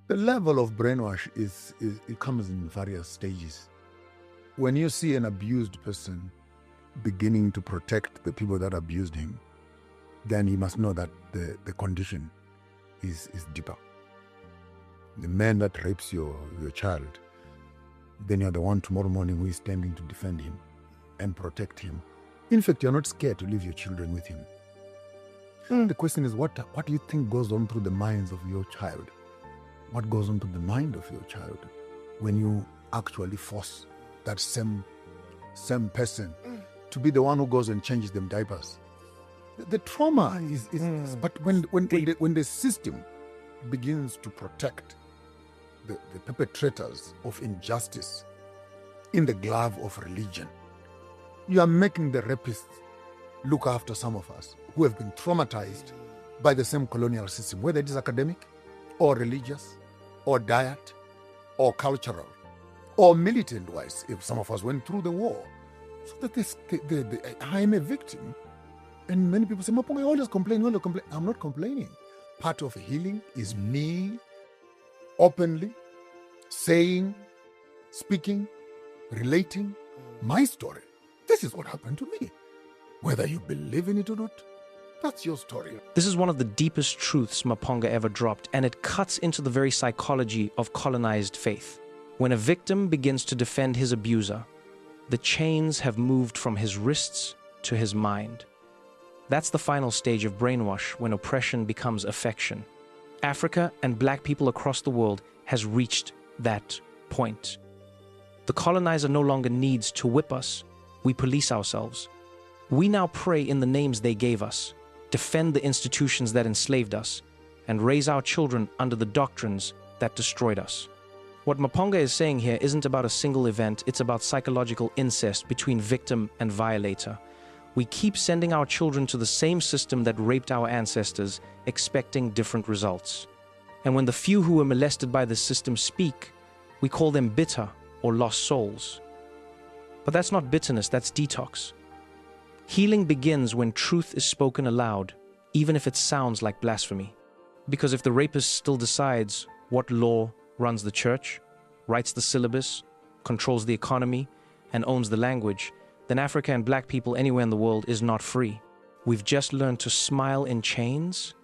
The level of brainwash it comes in various stages. When you see an abused person beginning to protect the people that abused him, then you must know that the condition is deeper. The man that rapes your child, then you're the one tomorrow morning who is standing to defend him and protect him. In fact, you're not scared to leave your children with him. The question is, what do you think goes on through the minds of your child? What goes on to the mind of your child when you actually force that same person to be the one who goes and changes them diapers? The trauma is but when the system begins to protect the perpetrators of injustice in the glove of religion, you are making the rapists look after some of us who have been traumatized by the same colonial system, whether it is academic or religious or diet or cultural or militant-wise, if some of us went through the war. So that I'm a victim. And many people say, Maponga, you always complain, you always complain. I'm not complaining. Part of healing is me openly saying, speaking, relating my story. This is what happened to me. Whether you believe in it or not, that's your story. This is one of the deepest truths Maponga ever dropped, and it cuts into the very psychology of colonized faith. When a victim begins to defend his abuser, the chains have moved from his wrists to his mind. That's the final stage of brainwash, when oppression becomes affection. Africa and black people across the world has reached that point. The colonizer no longer needs to whip us. We police ourselves. We now pray in the names they gave us, defend the institutions that enslaved us, and raise our children under the doctrines that destroyed us. What Maponga is saying here isn't about a single event, it's about psychological incest between victim and violator. We keep sending our children to the same system that raped our ancestors, expecting different results. And when the few who were molested by the system speak, we call them bitter or lost souls. But that's not bitterness, that's detox. Healing begins when truth is spoken aloud, even if it sounds like blasphemy. Because if the rapist still decides what law runs the church, writes the syllabus, controls the economy, and owns the language, then Africa and black people anywhere in the world is not free. We've just learned to smile in chains